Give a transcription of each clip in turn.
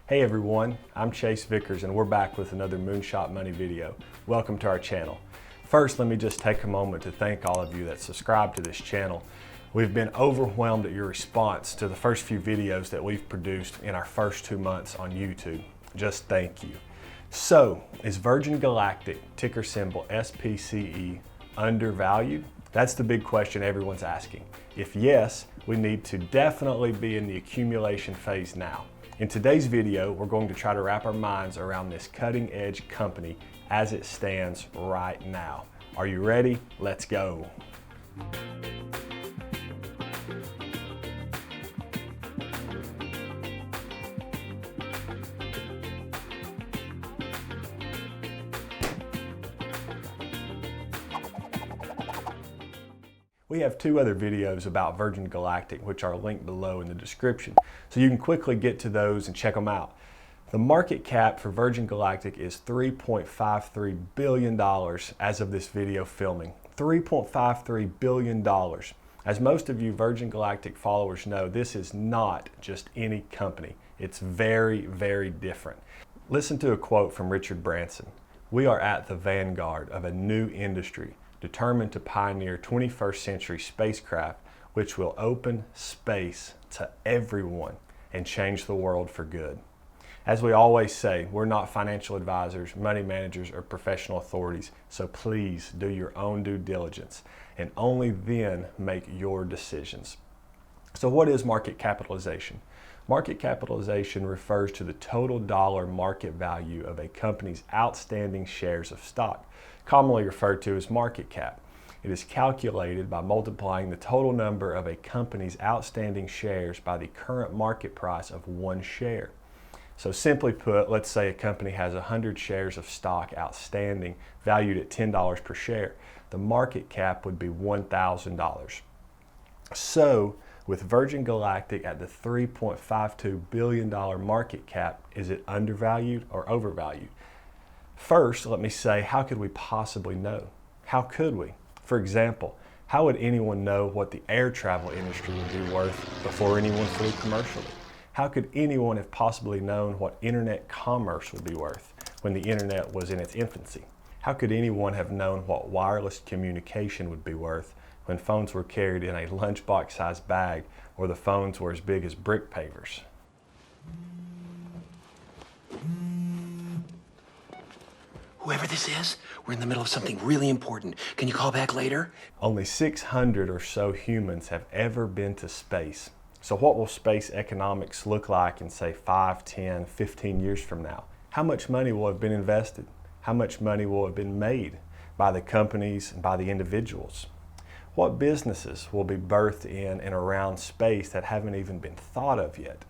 Hey everyone, I'm Chase Vickers and we're back with another MoonShot Money video. Welcome to our channel. First, let me just take a moment to thank all of you that subscribe to this channel. We've been overwhelmed at your response to the first few videos that we've produced in our first 2 months on YouTube. Just thank you. So, is Virgin Galactic, ticker symbol SPCE, undervalued? That's the big question everyone's asking. If yes, we need to definitely be in the accumulation phase now. In today's video, we're going to try to wrap our minds around this cutting edge company as it stands right now. Are you ready? Let's go. We have 2 other videos about Virgin Galactic which are linked below in the description, so you can quickly get to those and check them out. The market cap for Virgin Galactic is $3.53 billion as of this video filming. $3.53 billion. As most of you Virgin Galactic followers know, this is not just any company. It's very, very different. Listen to a quote from Richard Branson. "We are at the vanguard of a new industry, determined to pioneer 21st century spacecraft which will open space to everyone and change the world for good." As we always say, we're not financial advisors, money managers, or professional authorities, so please do your own due diligence and only then make your decisions. So what is market capitalization? Market capitalization refers to the total dollar market value of a company's outstanding shares of stock, commonly referred to as market cap. It is calculated by multiplying the total number of a company's outstanding shares by the current market price of one share. So simply put, let's say a company has 100 shares of stock outstanding, valued at $10 per share. The market cap would be $1,000. So, with Virgin Galactic at the $3.52 billion market cap, is it undervalued or overvalued? First, let me say, how could we possibly know? How could we? For example, how would anyone know what the air travel industry would be worth before anyone flew commercially? How could anyone have possibly known what internet commerce would be worth when the internet was in its infancy? How could anyone have known what wireless communication would be worth when phones were carried in a lunchbox-sized bag or the phones were as big as brick pavers? Whoever this is, we're in the middle of something really important. Can you call back later? Only 600 or so humans have ever been to space. So what will space economics look like in, say, 5, 10, 15 years from now? How much money will have been invested? How much money will have been made by the companies and by the individuals? What businesses will be birthed in and around space that haven't even been thought of yet?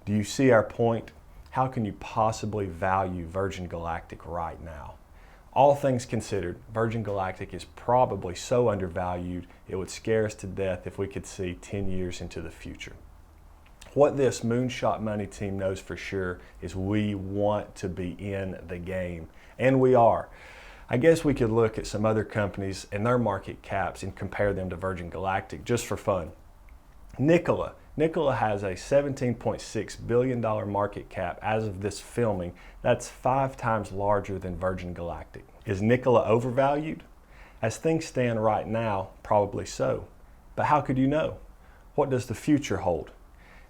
Do you see our point? How can you possibly value Virgin Galactic right now? All things considered, Virgin Galactic is probably so undervalued it would scare us to death if we could see 10 years into the future. What this MoonShot Money team knows for sure is we want to be in the game, and we are. I guess we could look at some other companies and their market caps and compare them to Virgin Galactic just for fun. Nikola has a $17.6 billion market cap as of this filming. That's 5 times larger than Virgin Galactic. Is Nikola overvalued? As things stand right now, probably so. But how could you know? What does the future hold?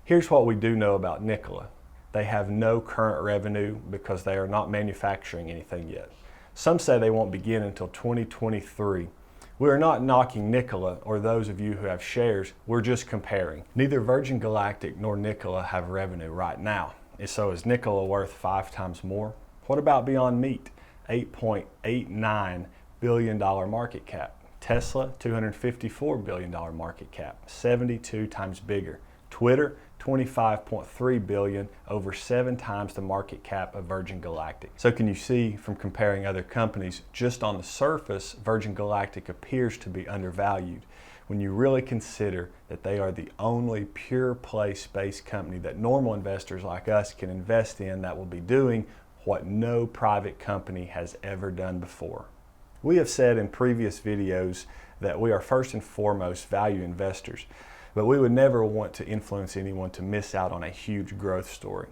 Here's what we do know about Nikola. They have no current revenue because they are not manufacturing anything yet. Some say they won't begin until 2023. We are not knocking Nikola or those of you who have shares, we're just comparing. Neither Virgin Galactic nor Nikola have revenue right now. So is Nikola worth 5 times more? What about Beyond Meat? $8.89 billion market cap. Tesla, $254 billion market cap, 72 times bigger. Twitter, $25.3 billion, over 7 times the market cap of Virgin Galactic. So can you see from comparing other companies, just on the surface, Virgin Galactic appears to be undervalued. When you really consider that they are the only pure play space company that normal investors like us can invest in that will be doing what no private company has ever done before. We have said in previous videos that we are first and foremost value investors, but we would never want to influence anyone to miss out on a huge growth story.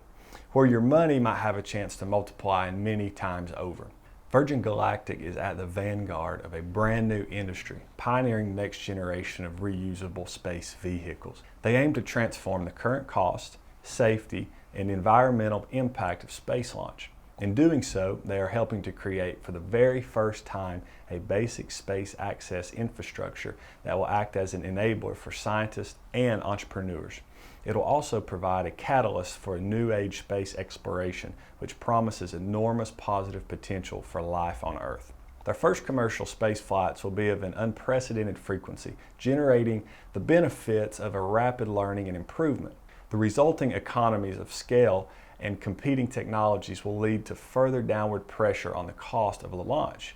where your money might have a chance to multiply many times over. Virgin Galactic is at the vanguard of a brand new industry, pioneering the next generation of reusable space vehicles. They aim to transform the current cost, safety, and environmental impact of space launch. In doing so, they are helping to create for the very first time a basic space access infrastructure that will act as an enabler for scientists and entrepreneurs. It will also provide a catalyst for a new age space exploration, which promises enormous positive potential for life on Earth. Their first commercial space flights will be of an unprecedented frequency, generating the benefits of a rapid learning and improvement. The resulting economies of scale and competing technologies will lead to further downward pressure on the cost of the launch,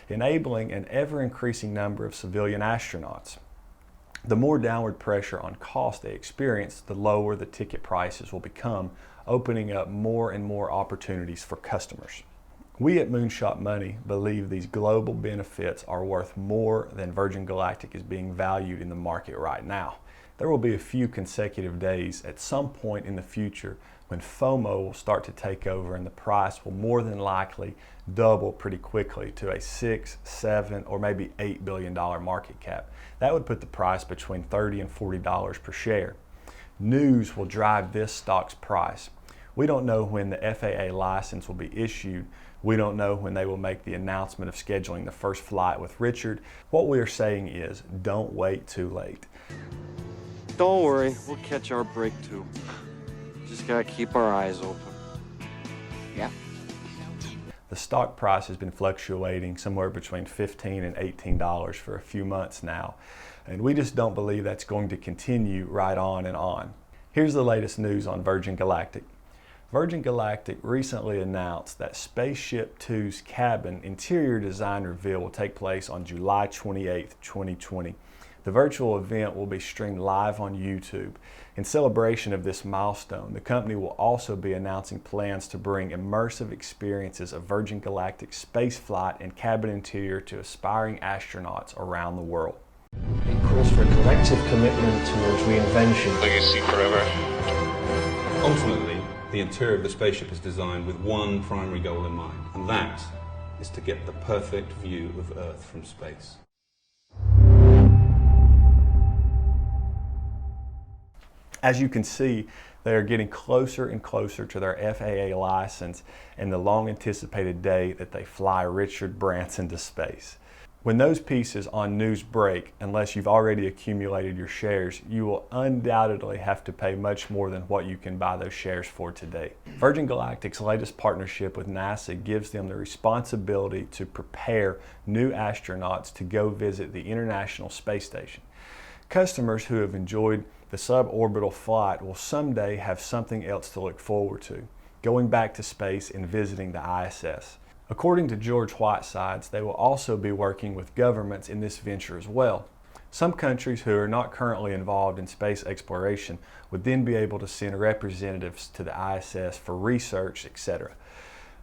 enabling an ever-increasing number of civilian astronauts. The more downward pressure on cost they experience, the lower the ticket prices will become, opening up more and more opportunities for customers. We at MoonShot Money believe these global benefits are worth more than Virgin Galactic is being valued in the market right now. There will be a few consecutive days at some point in the future when FOMO will start to take over and the price will more than likely double pretty quickly to a $6, $7, or maybe $8 billion market cap. That would put the price between $30 and $40 per share. News will drive this stock's price. We don't know when the FAA license will be issued. We don't know when they will make the announcement of scheduling the first flight with Richard. What we are saying is, don't wait too late. Don't worry, we'll catch our break too. Just gotta keep our eyes open. Yeah. The stock price has been fluctuating somewhere between $15 and $18 for a few months now, and we just don't believe that's going to continue right on and on. Here's the latest news on Virgin Galactic. Virgin Galactic recently announced that Spaceship Two's cabin interior design reveal will take place on July 28, 2020. The virtual event will be streamed live on YouTube. In celebration of this milestone, the company will also be announcing plans to bring immersive experiences of Virgin Galactic spaceflight and cabin interior to aspiring astronauts around the world. It calls for a collective commitment towards reinvention. Legacy forever. Ultimately, the interior of the spaceship is designed with one primary goal in mind, and that is to get the perfect view of Earth from space. As you can see, they are getting closer and closer to their FAA license and the long anticipated day that they fly Richard Branson to space. When those pieces on news break, unless you've already accumulated your shares, you will undoubtedly have to pay much more than what you can buy those shares for today. Virgin Galactic's latest partnership with NASA gives them the responsibility to prepare new astronauts to go visit the International Space Station. Customers who have enjoyed the suborbital flight will someday have something else to look forward to, going back to space and visiting the ISS. According to George Whitesides, they will also be working with governments in this venture as well. Some countries who are not currently involved in space exploration would then be able to send representatives to the ISS for research, etc.,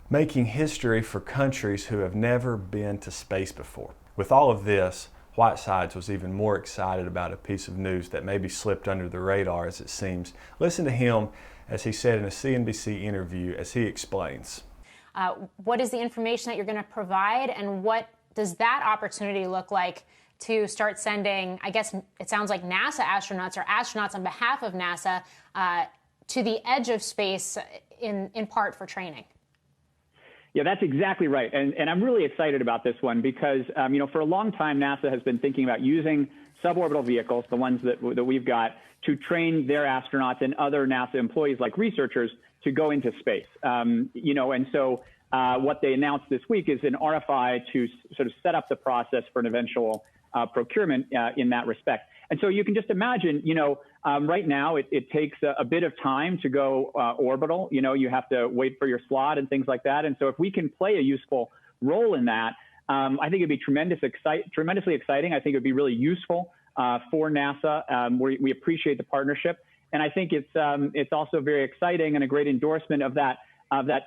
making history for countries who have never been to space before. With all of this, Whitesides was even more excited about a piece of news that maybe slipped under the radar as it seems. Listen to him as he said in a CNBC interview as he explains. What is the information that you're going to provide, and what does that opportunity look like to start sending, I guess it sounds like NASA astronauts or astronauts on behalf of NASA to the edge of space in part for training? Yeah, that's exactly right. And I'm really excited about this one because, for a long time, NASA has been thinking about using suborbital vehicles, the ones that we've got, to train their astronauts and other NASA employees like researchers to go into space. And so what they announced this week is an RFI to sort of set up the process for an eventual procurement in that respect. And so you can just imagine, right now it takes a bit of time to go orbital. You have to wait for your slot and things like that. And so if we can play a useful role in that, I think it'd be tremendously exciting. I think it'd be really useful for NASA. We appreciate the partnership. And I think it's also very exciting and a great endorsement of that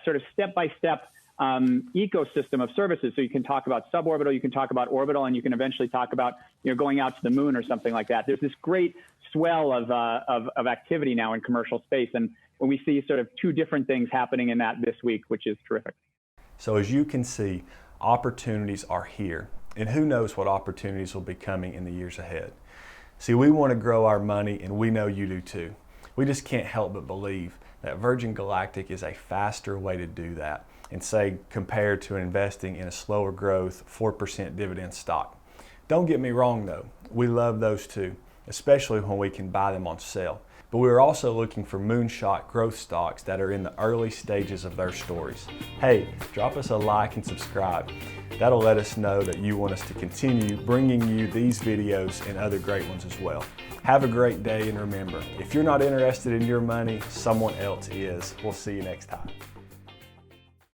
sort of step-by-step ecosystem of services. So you can talk about suborbital, you can talk about orbital, and you can eventually talk about going out to the moon or something like that. There's this great swell of activity now in commercial space, and when we see sort of two different things happening in that this week, which is terrific. So as you can see, opportunities are here, and who knows what opportunities will be coming in the years ahead. See, we want to grow our money, and we know you do too. We just can't help but believe that Virgin Galactic is a faster way to do that, and say compared to investing in a slower growth 4% dividend stock. Don't get me wrong though, we love those too, especially when we can buy them on sale. But we're also looking for moonshot growth stocks that are in the early stages of their stories. Hey, drop us a like and subscribe. That'll let us know that you want us to continue bringing you these videos and other great ones as well. Have a great day, and remember, if you're not interested in your money, someone else is. We'll see you next time.